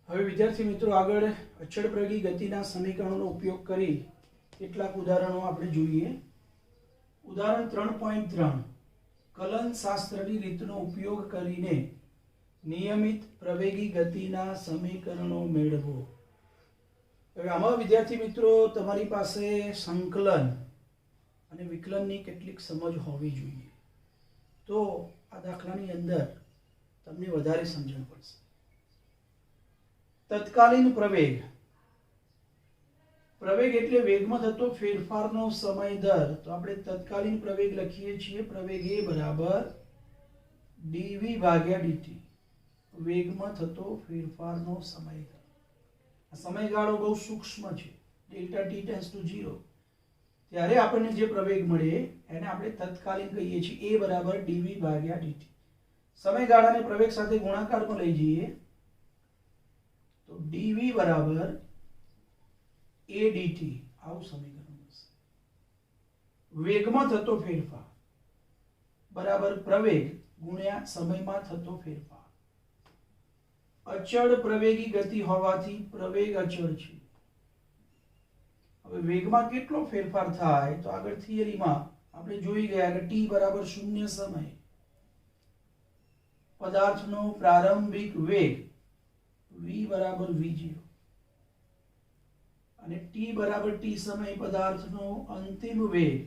હવે વિદ્યાર્થી મિત્રો આગળ અચળ પ્રવેગી ગતિના સમીકરણોનો ઉપયોગ કરી કેટલાક ઉદાહરણો આપણે જોઈએ. ઉદાહરણ 3.3 કલન શાસ્ત્રની રીતનો ઉપયોગ કરીને નિયમિત પ્રવેગી ગતિના સમીકરણો મેળવો. હવે આમાં વિદ્યાર્થી મિત્રો તમારી પાસે સંકલન અને વિકલનની કેટલીક સમજ હોવી જોઈએ, તો આ દાખલાની અંદર તમને વધારે સમજણ પડશે. તત્કાલીન પ્રવેગ. પ્રવેગ એટલે વેગમાં થતો ફેરફારનો સમય દર. તો આપણે તત્કાલીન પ્રવેગ લખીએ છીએ પ્રવેગ a બરાબર dv ભાગ્યા dt. વેગમાં થતો ફેરફારનો સમય દર. આ સમયગાળો બહુ સૂક્ષ્મ છે. ડેલ્ટા t ટેન્ડ્સ ટુ 0 ત્યારે આપણને જે પ્રવેગ મળે એને આપણે તત્કાલીન કહીએ છીએ. a બરાબર dv ભાગ્યા dt. સમયગાળાને પ્રવેગ સાથે ગુણાકારમાં લઈ જઈએ તો dv બરાબર a dt આવું સમીકરણ મળશે. વેગમાં થતો ફેરફાર બરાબર પ્રવેગ ગુણ્યા સમયમાં થતો ફેરફાર. અચળ પ્રવેગી ગતિ હોવાથી પ્રવેગ અચળ છે. હવે વેગમાં કેટલો ફેરફાર થાય તો આગળ થિયરીમાં આપણે જોઈ ગયા કે t બરાબર 0 સમય પદાર્થનો પ્રારંભિક વેગ v બરાબર v0 અને t બરાબર t સમય પદાર્થનો અંતિમ વેગ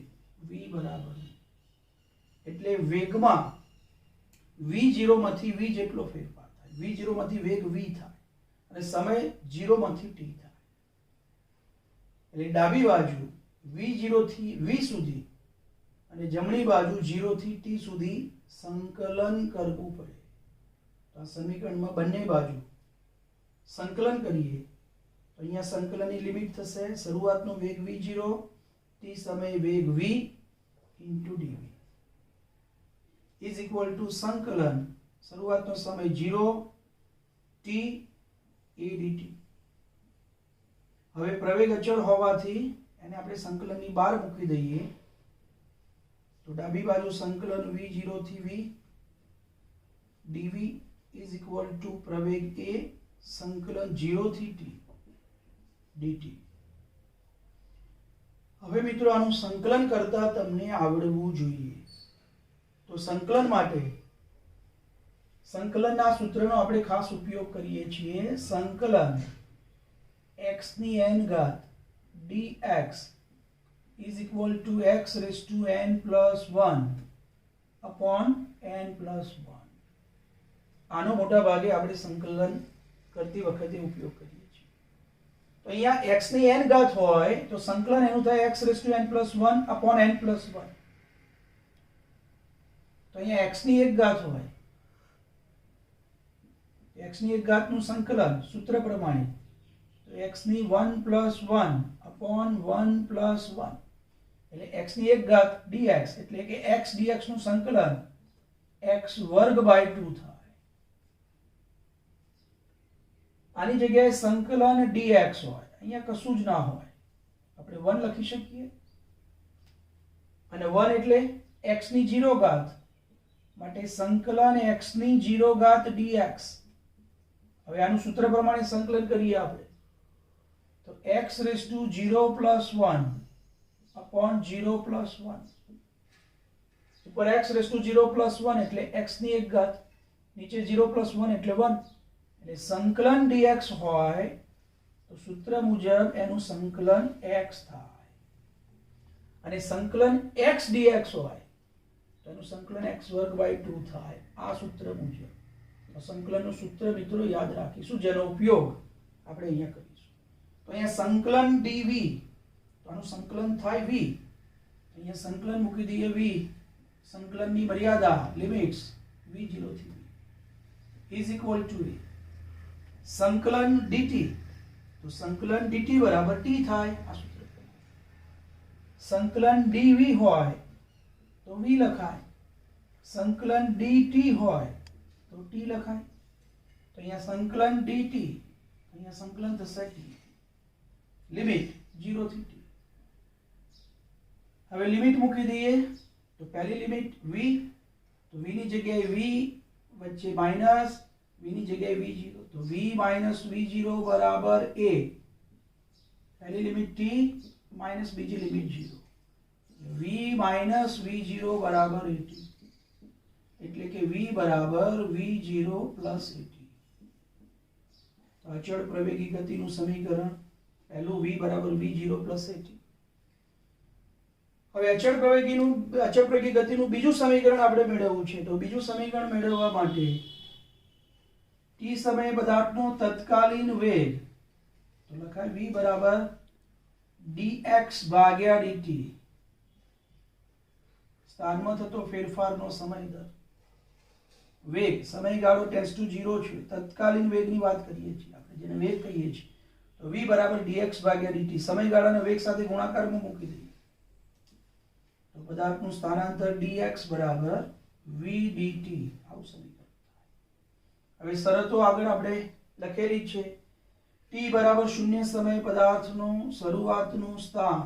v બરાબર. એટલે વેગમાં v0 માંથી v જેટલો ફેરફાર થાય. v0 માંથી વેગ v થાય અને સમય 0 માંથી t થાય. એટલે ડાબી બાજુ v0 થી v સુધી અને જમણી બાજુ 0 થી t સુધી સંકલન કરવું પડે. તો આ સમીકરણમાં બંને બાજુ સંકલન કરીએ તો અહીંયા સંકલનની લિમિટ થશે શરૂઆતનો વેગ v0 t સમય વેગ v into dv is equal to સંકલન શરૂઆતનો સમય 0 t a dt. હવે પ્રવેગ અચળ હોવાથી એને આપણે સંકલનની બહાર મૂકી દઈએ તો ડાબી બાજુ સંકલન v0 થી v dv is equal to પ્રવેગ a સંકલન 0 થી t dt. હવે મિત્રો આનું સંકલન કરતા તમને આવડવું જોઈએ. તો સંકલન માટે સંકલનના સૂત્રનો આપણે ખાસ ઉપયોગ કરીએ છીએ. સંકલન x ની n ઘાત dx is equal to x raised to n plus 1 upon n plus 1. આનો મોટા ભાગે આપણે સંકલન કરતી વખતે ઉપયોગ કરીએ છીએ. તો અહીંયા x ની n ઘાત હોય તો સંકલન એનું થાય x raised to n plus 1 upon n plus 1. તો અહીંયા x ની એક ઘાત હોય x ની એક ઘાતનું સંકલન સૂત્ર પ્રમાણે તો x ની 1 plus 1 upon 1 plus 1 એટલે x ની એક ઘાત dx એટલે કે x dx નું સંકલન x વર્ગ by 2 થાય. આની જગ્યાએ સંકલન dx હોય, અહીંયા કશું જ ના હોય, આપણે 1 લખી શકીએ અને 1 એટલે x ની 0 ઘાત માટે સંકલન x ની 0 ઘાત dx. હવે આનું સૂત્ર પ્રમાણે સંકલન કરીએ આપણે તો x raised to 0 plus 1 upon 0 plus 1 ઉપર x raised to 0 plus 1 એટલે x ની એક ઘાત નીચે 0 plus 1 એટલે 1 એટલે સંકલન dx હોય તો સૂત્ર મુજબ એનું સંકલન x થાય અને સંકલન x dx હોય તો એનું સંકલન x વર્ગ by 2 થાય. આ સૂત્ર મુજબ સંકલનનું સૂત્ર મિત્રો યાદ રાખીશું જેનો ઉપયોગ આપણે અહીંયા કરીશું. તો અહીંયા સંકલન dv તો આનું સંકલન થાય v. અહીંયા સંકલન મૂકી દઈએ v સંકલનની મર્યાદા લિમિટ્સ v0 થી v is equal to a સંકલન dt તો સંકલન dt બરાબર t થાય. આ સૂત્ર સંકલન dv હોય તો v લખાય, સંકલન dt હોય તો t લખાય. તો અહીંયા સંકલન dt અહીંયા સંકલન થશે t લિમિટ 0 થી t. હવે લિમિટ મૂકી દઈએ તો પહેલી લિમિટ v તો v ની જગ્યાએ v વચ્ચે માઈનસ v ની જગ્યાએ v0 તો v માઇનસ v0 બરાબર a, પહેલી લિમિટ t માઇનસ બીજી લિમિટ 0, v માઇનસ v0 બરાબર at, એટલે કે v બરાબર v0 પ્લસ at. તો અચળ પ્રવેગી ગતિનું સમીકરણ પહેલું v બરાબર v0 પ્લસ at. હવે અચળ પ્રવેગી ગતિનું બીજું સમીકરણ આપણે મેળવવું છે. તો બીજું સમીકરણ મેળવવા માટે t સમયે પદાર્થનો તત્કાલીન વેગ તો લખાય v બરાબર dx ભાગ્યા dt, સ્થાનમાં થતો ફેરફારનો સમય દર. વેગ સમયગાળો ટેન્ડ્સ ટુ 0 છે, તત્કાલીન વેગની વાત કરીએ છીએ આપણે, જેને વેગ કહીએ છીએ. તો v બરાબર dx ભાગ્યા dt, સમયગાળાને વેગ સાથે ગુણાકારમાં મૂકી દઈએ તો પદાર્થનું સ્થાનાંતર dx બરાબર v dt, આવું સમીકરણ. હવે શરતો આગળ આપણે લખેલી છે. t બરાબર 0 સમયે પદાર્થનું શરૂઆતનું સ્થાન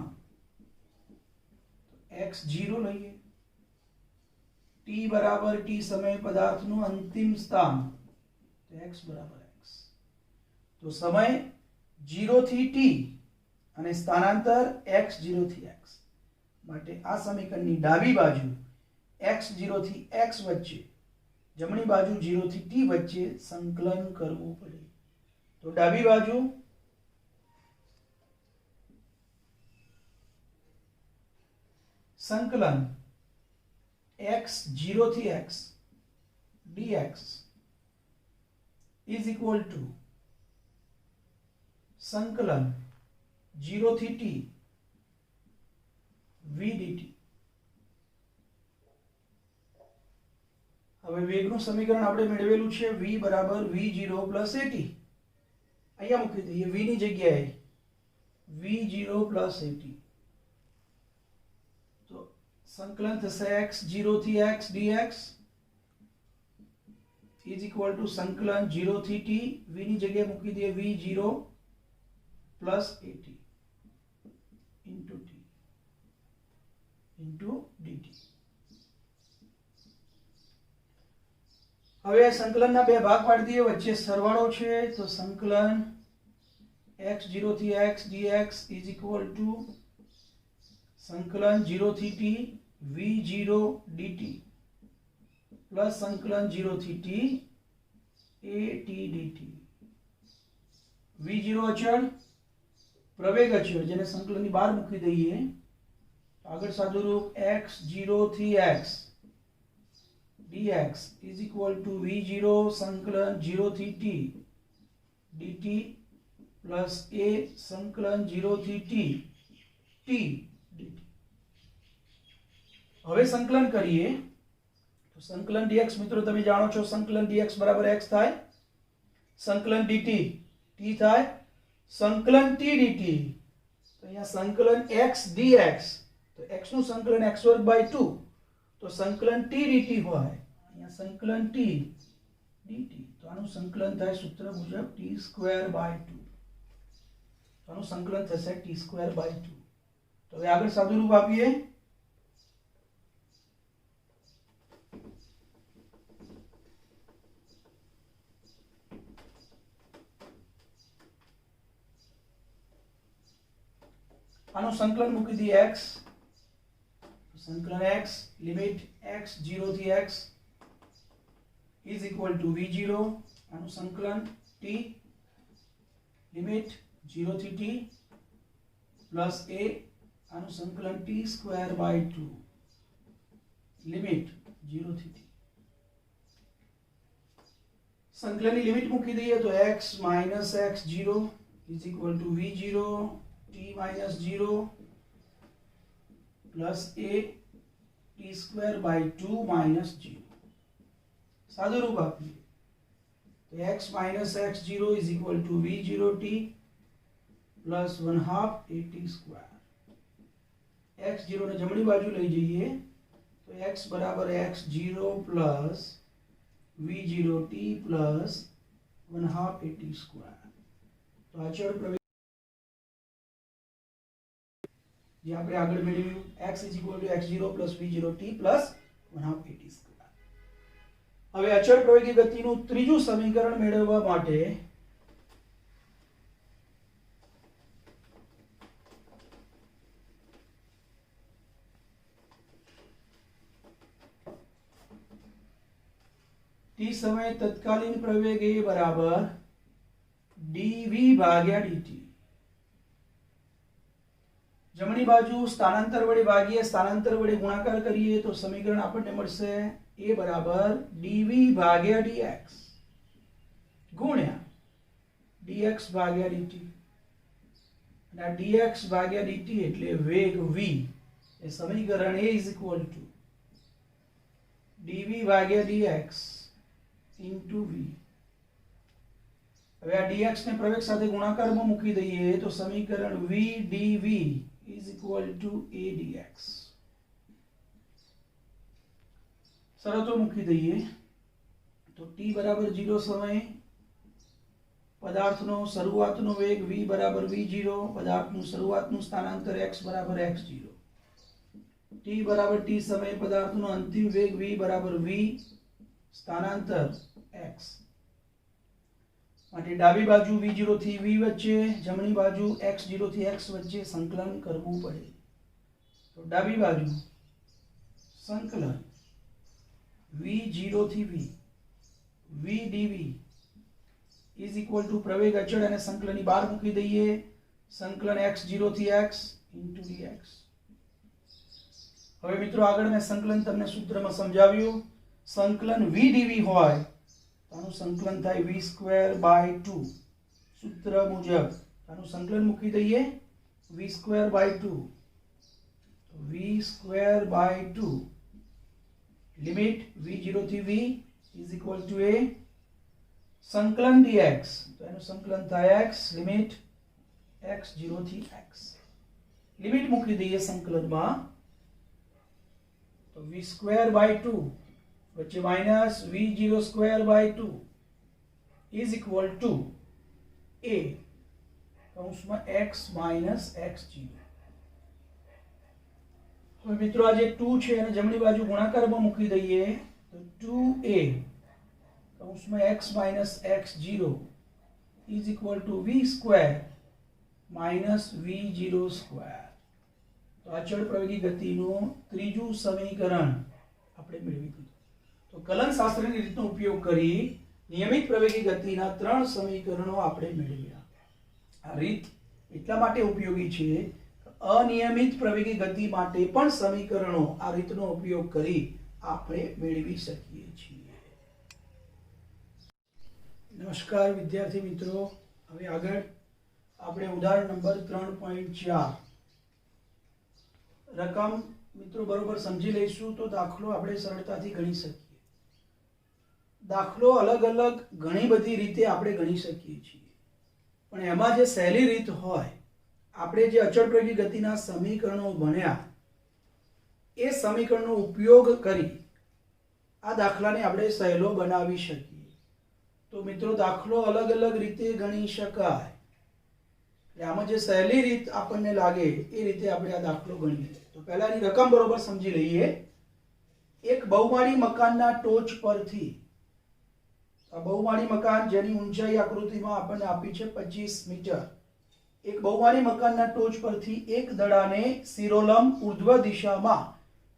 x0 લઈએ, t બરાબર t સમયે પદાર્થનું અંતિમ સ્થાન x બરાબર x. તો સમય 0 થી t અને સ્થાનાંતર x0 થી x માટે આ સમીકરણની ડાબી બાજુ x0 થી x વચ્ચે, જમણી બાજુ 0 થી t વચ્ચે સંકલન કરવું પડે. તો ડાબી બાજુ સંકલન x0 થી x dx is equal to સંકલન 0 થી t v dt. હવે વેગનું સમીકરણ આપણે મેળવેલું છે v બરાબર v0 પ્લસ at, અહીંયા મૂકી દઈએ v ની જગ્યાએ v0 પ્લસ at. તો સંકલન થશે x0 થી x dx is equal to સંકલન 0 થી t, v ની જગ્યાએ મૂકી દઈએ v0 plus at into t into dt. હવે આ સંકલનના બે ભાગ પાડી દઈએ, વચ્ચે સરવાળો છે. તો સંકલન x0 થી x dx is equal to સંકલન 0 થી t v0 dt પ્લસ સંકલન 0 થી t at dt. v0 અચળ, પ્રવેગ અચળ, જેને સંકલનની બહાર મૂકી દઈએ. આગળ સાદુરૂપ x0 થી x dx is equal to v0 સંકલન 0 થી t dt પ્લસ a સંકલન 0 થી t t dt. હવે સંકલન કરીએ તો સંકલન dx મિત્રો તમે જાણો છો, સંકલન dx બરાબર x થાય, સંકલન dt t થાય, સંકલન t dt. તો અહીંયા સંકલન x dx, તો x નું સંકલન x2/2, તો સંકલન t dt હોય, અહીંયા સંકલન t dt. તો આનું સંકલન થાય સૂત્ર મુજબ t²/2, તો આનું સંકલન થશે t²/2. તો હવે આગળ સાદુરૂપ આપીએ. આનું સંકલન મૂકી દઈએ x, સંકલન x લિમિટ x0 થી x is equal to v0, આનું સંકલન t લિમિટ 0 થી t પ્લસ a, આનું સંકલન t²/2 લિમિટ 0 થી t. સંકલનની લિમિટ મૂકી દઈએ તો x minus x0 is equal to v0 t minus 0 plus a t²/2 minus 0. સાદુરૂપ આપીએ તો x minus x0 is equal to v0t plus 1/2 at². x0 ને જમણી બાજુ લઈ જઈએ તો x બરાબર x0 plus v0t plus 1/2 at². તો અચળ પ્રવેગ જે આપણે આગળ મેળવ્યું x is equal to x0 plus v0t plus 1/2 at². હવે અચળ પ્રવેગી ગતિનું ત્રીજું સમીકરણ મેળવવા માટે टी સમયે તત્કાલીન પ્રવેગ એ બરાબર dv ભાગ્યા dt. જમણી બાજુ સ્થાનાંતર વડે ભાગીએ, સ્થાનાંતર વડે ગુણાકાર કરીએ તો સમીકરણ આપણને મળશે a બરાબર dv ભાગ્યા dx ગુણ્યા dx ભાગ્યા dt. અને આ dx ભાગ્યા dt એટલે વેગ v. એ સમીકરણ a is equal to dv ભાગ્યા dx into v. હવે આ dx ને પ્રવેગ સાથે ગુણાકારમાં મૂકી દઈએ તો સમીકરણ v dv is equal to a dx. શરતો મૂકી દઈએ તો t બરાબર 0 સમયે પદાર્થનો શરૂઆતનો વેગ v બરાબર v0, પદાર્થનું શરૂઆતનું સ્થાનાંતર x બરાબર x0. t બરાબર t સમયે પદાર્થનો અંતિમ વેગ v બરાબર v, સ્થાનાંતર x. માટે ડાબી બાજુ v0 થી v વચ્ચે, જમણી બાજુ x0 થી x વચ્ચે સંકલન કરવું પડે. તો ડાબી બાજુ સંકલન v0 થી v dv is equal to પ્રવેગ અચળ અને સંકલનની બહાર મૂકી દઈએ, સંકલન x0 થી x into dx. હવે મિત્રો આગળ મેં સંકલન તમને સૂત્રમાં સમજાવ્યું. સંકલન v dv હોય તો આનું સંકલન થાય v²/2. સૂત્ર મુજબ આનું સંકલન મૂકી દઈએ v²/2. v²/2 લિમિટ v0 થી v is equal to a સંકલન dx, તો એનું સંકલન થાય x લિમિટ x0 થી x. લિમિટ મૂકી દઈએ સંકલનમાં તો v²/2 વચ્ચે minus v0²/2 is equal to a કૌંસમાં x minus x0. હવે મિત્રો આ જે 2 છે એને જમણી બાજુ ગુણાકારમાં મૂકી દઈએ તો 2a કૌંસમાં x minus x0 is equal to v² minus v0². તો અચળ પ્રવેગી ગતિનું ત્રીજું સમીકરણ આપણે મેળવી દીધું. તો કલન શાસ્ત્રની રીતનો ઉપયોગ કરી નિયમિત પ્રવેગી ગતિના 3 સમીકરણો આપણે મેળવ્યા. આ રીત એટલા માટે ઉપયોગી છે કે અનિયમિત પ્રવેગી ગતિ માટે પણ સમીકરણો આ રીતનો ઉપયોગ કરી આપણે મેળવી શકીએ છીએ. નમસ્કાર વિદ્યાર્થી મિત્રો, હવે આગળ આપણે ઉદાહરણ નંબર 3.4 રકમ મિત્રો બરોબર સમજી લઈશું તો દાખલો આપણે સરળતાથી ગણી શકીએ. દાખલો અલગ અલગ ઘણી બધી રીતે આપણે ગણી શકીએ છીએ, પણ એમાં જે સહેલી રીત હોય, આપણે જે અચળ પ્રવેગી ગતિના સમીકરણો ભણ્યા એ સમીકરણનો ઉપયોગ કરી આ દાખલાને આપણે સહેલો બનાવી શકીએ. તો મિત્રો દાખલો અલગ અલગ રીતે ગણી શકાય. આમાં જે સહેલી રીત આપણને લાગે એ રીતે આપણે આ દાખલો ગણીએ. તો પહેલાની રકમ બરોબર સમજી લઈએ. એક બહુમાળી મકાનના ટોચ પરથી, આ બહુમાળી મકાન જેની ઊંચાઈ આકૃતિમાં આપણને આપી છે 25 મીટર, એક બહુમાળી મકાનના ટોચ પરથી એક દડાને શિરોલંબ ઉર્ધ્વ દિશામાં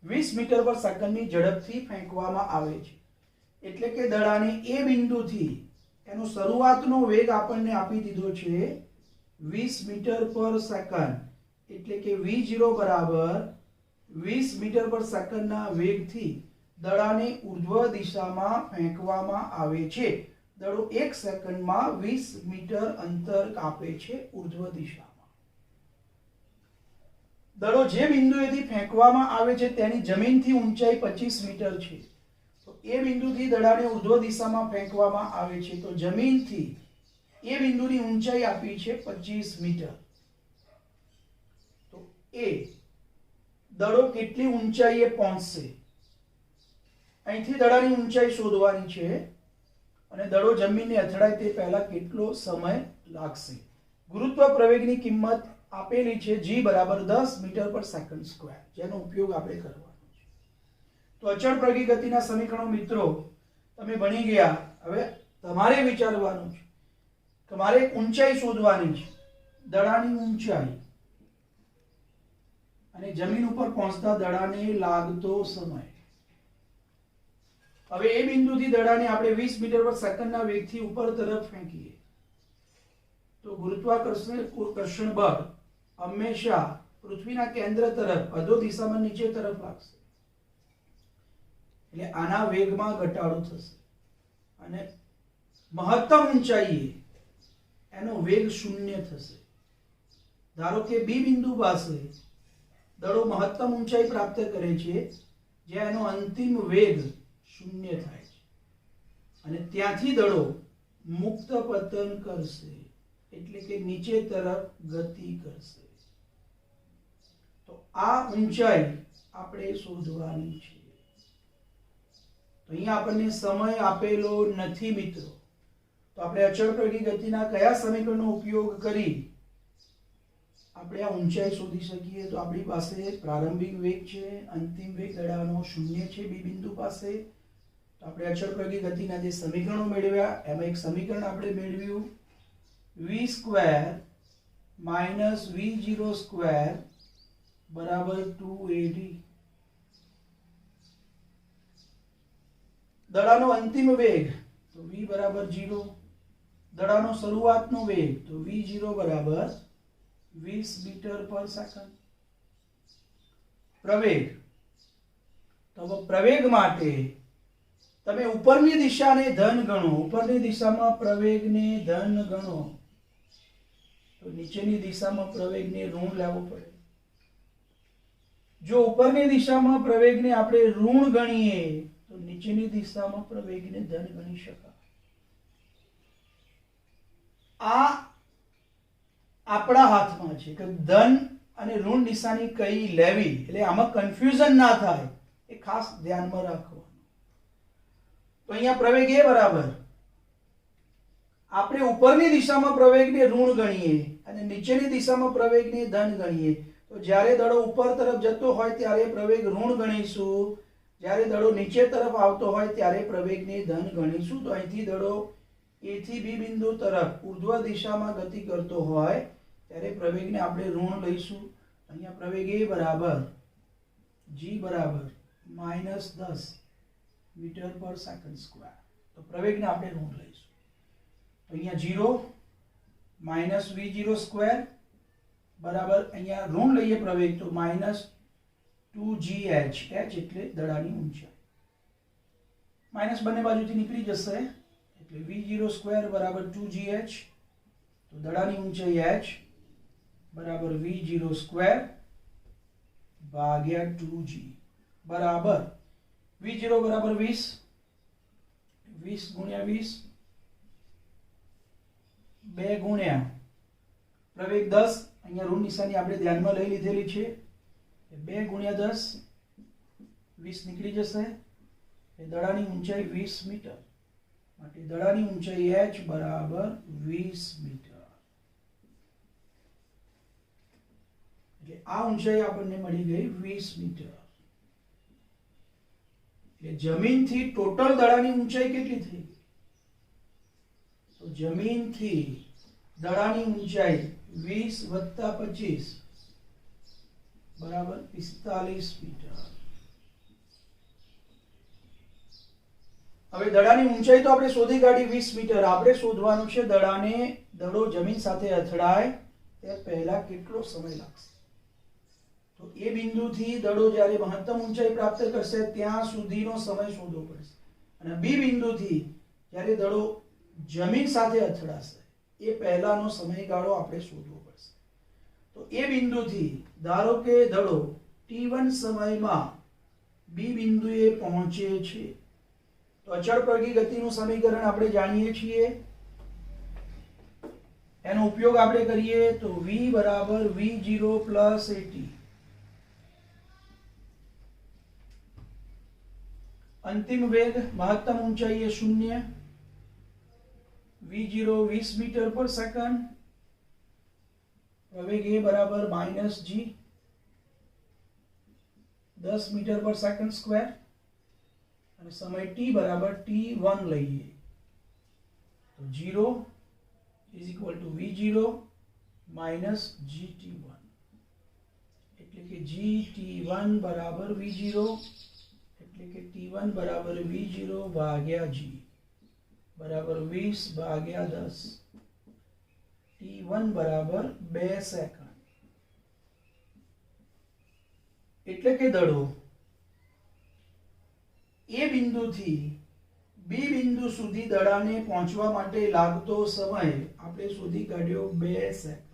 20 મીટર પર સેકન્ડની ઝડપથી ફેંકવામાં આવે છે. એટલે કે દડાને એ બિંદુથી એનો શરૂઆતનો વેગ આપણને આપી દીધો છે 20 મીટર પર સેકન્ડ, એટલે કે v0 બરાબર 20 મીટર પર સેકન્ડના વેગથી દડાને ઉર્ધ્વ દિશામાં ફેંકવામાં આવે છે. દડો 1 સેકન્ડમાં 20 મીટર અંતર કાપે છે ઉર્ધ્વ દિશામાં. દડો જે બિંદુએથી ફેંકવામાં આવે છે તેની જમીનથી ઊંચાઈ 25 મીટર છે. તો એ બિંદુથી દડાને ઉર્ધ્વ દિશામાં ફેંકવામાં આવે છે. તો જમીનથી એ બિંદુની ઊંચાઈ આપી છે 25 મીટર. તો એ દડો કેટલી ઊંચાઈએ પહોંચશે, અહીંથી દડાની ઊંચાઈ શોધવાની છે અને દડો જમીનને અથડાય તે પહેલા કેટલો સમય લાગશે. ગુરુત્વ પ્રવેગની કિંમત આપેલી છે g બરાબર 10 મીટર પર સેકન્ડ સ્ક્વેર, જેનો ઉપયોગ આપણે કરવાનો છે. તો અચળ પ્રવેગી ગતિના સમીકરણો મિત્રો તમે ભણી ગયા. હવે તમારે વિચારવાનું છે કે મારે એક ઊંચાઈ શોધવાની છે, દડાની ઊંચાઈ અને જમીન ઉપર પહોંચતા દડાને લાગતો સમય. હવે એ બિંદુથી દડાને આપણે 20 મીટર પર સેકન્ડના વેગથી ઉપર તરફ ફેંકીએ તો ગુરુત્વાકર્ષણ બળ હંમેશા પૃથ્વીના કેન્દ્ર તરફ અધો દિશામાં નીચે તરફ લાગશે. એટલે આના વેગમાં ઘટાડો થશે અને મહત્તમ ઊંચાઈએ એનો વેગ શૂન્ય થશે. ધારો કે બી બિંદુ પાસે દડો મહત્તમ ઊંચાઈ પ્રાપ્ત કરે છે જ્યાં એનો અંતિમ વેગ શૂન્ય થાય છે અને ત્યાંથી દડો મુક્ત પતન કરશે, એટલે કે નીચે તરફ ગતિ કરશે. તો આ ઊંચાઈ આપણે શોધવાની છે. તો અહીંયા આપણને સમય આપેલો નથી મિત્રો, તો આપણે અચળ પ્રવેગી ગતિના કયા સમીકરણનો ઉપયોગ કરી આપણે આ ઊંચાઈ શોધી શકીએ? તો આપણી પાસે પ્રારંભિક વેગ છે, અંતિમ વેગ દડાનો શૂન્ય છે બી બિંદુ પાસે. તો આપણે અચળ પ્રવેગી ગતિના જે સમીકરણો મેળવ્યા એમાં એક સમીકરણ આપણે મેળવ્યું v square minus v0 square બરાબર 2ad. દડાનો અંતિમ વેગ તો v બરાબર 0, દડાનો શરૂઆતનો વેગ તો v0 બરાબર 20 મીટર પર સેકન્ડ. પ્રવેગ તો પ્રવેગ માટે તમે ઉપરની દિશાને ધન ગણો, ઉપરની દિશામાં પ્રવેગને ધન ગણો તો નીચેની દિશામાં પ્રવેગને ઋણ લેવો પડે. જો ઉપરની દિશામાં પ્રવેગને આપણે ઋણ ગણીએ તો નીચેની દિશામાં પ્રવેગને ધન ગણી શકાય. આ આપણા હાથમાં છે કે ધન અને ઋણ નિશાની કઈ લેવી, એટલે આમાં કન્ફ્યુઝન ના થાય એ ખાસ ધ્યાનમાં રાખવાનું. તો અહીંયા પ્રવેગ એ બરાબર આપણે ઉપરની દિશામાં પ્રવેગને ઋણ ગણીએ અને નીચેની દિશામાં પ્રવેગને ધન ગણીએ તો જ્યારે દડો ઉપર તરફ જતો હોય ત્યારે પ્રવેગ ઋણ ગણીશું, જ્યારે દડો નીચે તરફ આવતો હોય ત્યારે પ્રવેગને ધન ગણીશું. તો અહીંથી દડો એ થી બી બિંદુ તરફ ઉર્ધ્વ દિશામાં ગતિ કરતો હોય ત્યારે પ્રવેગને આપણે ઋણ લઈશું. અહીંયા પ્રવેગ એ બરાબર g બરાબર -10 મીટર પર સેકન્ડ સ્ક્વેર. તો પ્રવેગને આપણે ઋણ લઈશું. તો અહીંયા 0 માઇનસ v0 સ્ક્વેર બરાબર અહીંયા ઋણ લઈએ પ્રવેગ તો -2gh, h એટલે દડાની ઊંચાઈ, માઇનસ બંને બાજુથી નીકળી જશે એટલે v0 સ્ક્વેર બરાબર 2gh. તો દડાની ઊંચાઈ h બરાબર v0 સ્ક્વેર ભાગ્યા 2g બરાબર v0 બરાબર 20 ગુણ્યા 20 2 ગુણ્યા પ્રવેગ 10, અહીંયા ઋણ નિશાની આપણે ધ્યાનમાં લઈ લીધેલી છે, 2 ગુણ્યા 10 20 નીકળી જશે. એ દડાની ઊંચાઈ 20 મીટર માટે દડાની ઊંચાઈ h બરાબર 20 મીટર. એટલે આ ઊંચાઈ આપણને મળી ગઈ 20 મીટર. એટલે જમીનથી ટોટલ દડાની ઊંચાઈ કેટલી થઈ? તો જમીનથી દડાની ઊંચાઈ 20 વત્તા 25 બરાબર 45 મીટર. હવે દડાની ઊંચાઈ તો આપણે શોધી કાઢી 20 મીટર. આપણે શોધવાનું છે દડો જમીન સાથે અથડાય તે પહેલા કેટલો સમય લાગશે. તો એ બિંદુથી દડો જ્યારે મહત્તમ ઊંચાઈ પ્રાપ્ત કરશે ત્યાં સુધીનો સમય શોધવો પડશે અને બી બિંદુથી જ્યારે દડો જમીન સાથે અથડાશે એ પહેલાનો સમયગાળો આપણે શોધવો પડશે. તો એ બિંદુથી ધારો કે દડો t1 સમયમાં બી બિંદુએ પહોંચે છે તો અચળ પ્રવેગી ગતિનું સમીકરણ આપણે જાણીએ છીએ, એનો ઉપયોગ આપણે કરીએ તો v બરાબર v0 પ્લસ at. અંતિમ વેગ મહત્તમ ઊંચાઈ એ 0, v0 20 મીટર પર સેકન્ડ, પ્રવેગ એ બરાબર -g 10 મીટર પર સેકન્ડ સ્ક્વેર અને સમય t બરાબર t1 લઈએ તો 0 is equal two v0 minus gt1 એટલે કે gt1 બરાબર v0 એટલે કે t1 બરાબર v0 ભાગ્યા g બરાબર 20 ભાગ્યા 10 t1 બરાબર 2 સેકન્ડ એટલે કે દડો એ બિંદુથી બી બિંદુ સુધી દડાને પહોંચવા માટે લાગતો સમય આપણે શોધી કાઢ્યો 2 સેકન્ડ.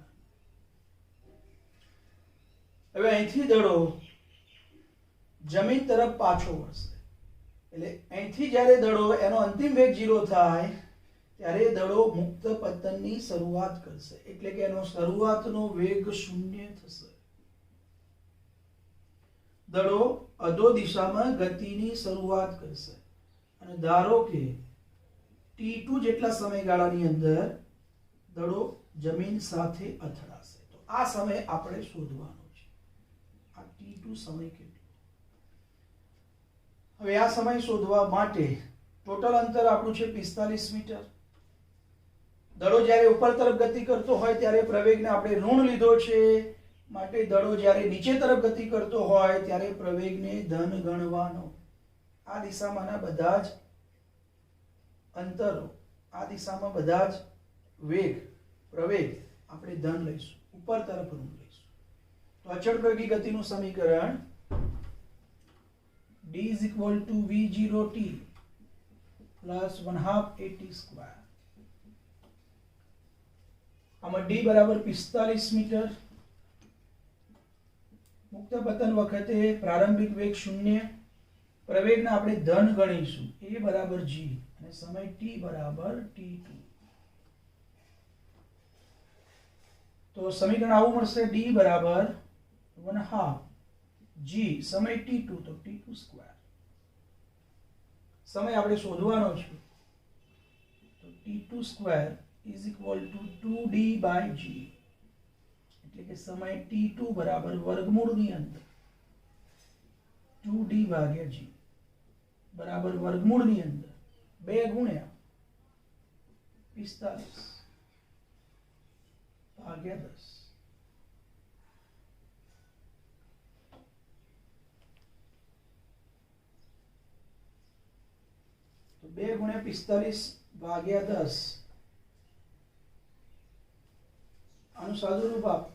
હવે અહીંથી દડો જમીન તરફ પાછો વળશે એટલે અહીંથી જ્યારે દડો એનો અંતિમ વેગ 0 થાય ત્યારે દડો મુક્ત પતનની શરૂઆત કરશે એટલે કે એનો શરૂઆતનો વેગ 0 થશે. દડો અધો દિશામાં ગતિની શરૂઆત કરશે અને ધારો કે t2 જેટલા સમયગાળાની અંદર દડો જમીન સાથે અથડાશે તો આ સમય આપણે શોધવાનો છે. આ t2 સમય કેટલો? હવે આ સમય શોધવા માટે ટોટલ અંતર આપણું છે 45 મીટર. દડો જ્યારે ઉપર તરફ ગતિ કરતો હોય ત્યારે પ્રવેગને આપણે ઋણ લીધો છે માટે દડો જ્યારે નીચે તરફ ગતિ કરતો હોય ત્યારે પ્રવેગને ધન ગણવાનો. આ દિશામાંના બધા જ અંતરો આ દિશામાં બધા જ વેગ પ્રવેગ આપણે ધન લઈશું ઉપર તરફ ઋણ લઈશું. તો અચળ પ્રવેગી ગતિનું સમીકરણ d is equal to v0t plus 1/2 at square. આમાં d બરાબર 45 મીટર. મુક્ત પતન વખતે પ્રારંભિક વેગ 0 પ્રવેગને આપણે ધન ગણીશું a બરાબર g અને સમય t બરાબર t2. તો સમીકરણ આવું મળશે d બરાબર 1/2 g સમય t2 તો t2 સ્ક્વેર. સમય આપણે શોધવાનો છે તો t2 square is equal to 2d by g એટલે કે સમય t2 બરાબર વર્ગમૂળની અંદર 2d ભાગ્યા g બરાબર વર્ગમૂળની અંદર 2 ગુણ્યા 45 ભાગ્યા 10. તો 2 ગુણ્યા 45 ભાગ્યા 10 આનું સાદું રૂપ આપ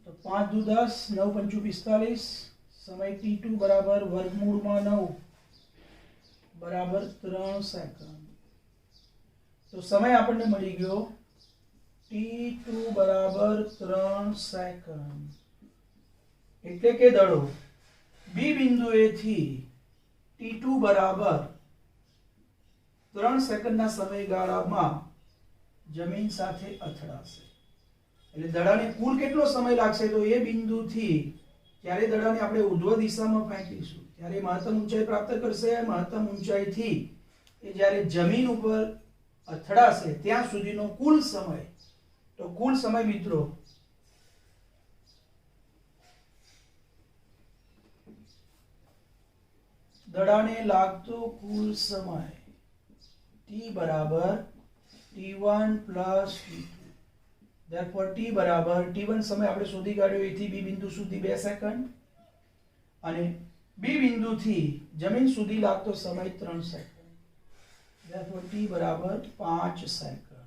તો 5 દુ 10 9 પંચુ 45 સમય t2 બરાબર વર્ગમૂળમાં 9 બરાબર 3 સેકન્ડ. તો સમય આપણને મળી ગયો t2 બરાબર 3 સેકન્ડ એટલે કે દડો બી બિંદુએથી t2 બરાબર 3 સેકન્ડના સમયગાળામાં જમીન સાથે અથડાશે. એટલે દડાને કુલ કેટલો સમય લાગશે તો એ બિંદુથી જ્યારે દડાને આપણે ઉર્ધ્વ દિશામાં ફેંકીશું ત્યારે મહત્તમ ઊંચાઈ પ્રાપ્ત કરશે. મહત્તમ ઊંચાઈથી એ જ્યારે જમીન ઉપર અથડાશે ત્યાં સુધીનો કુલ સમય તો કુલ સમય મિત્રો દડાને લાગતો કુલ સમય t બરાબર t1 plus t2. therefore t બરાબર t1 સમય આપણે શોધી કાઢ્યો એથી બી બિંદુ સુધી 2 સેકન્ડ અને બી બિંદુથી જમીન સુધી લાગતો સમય 3 સેકન્ડ. therefore t બરાબર 5 સેકન્ડ.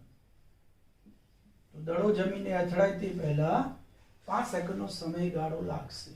તો દડો જમીનને અથડાય તે પહેલા 5 સેકન્ડનો સમયગાળો લાગશે.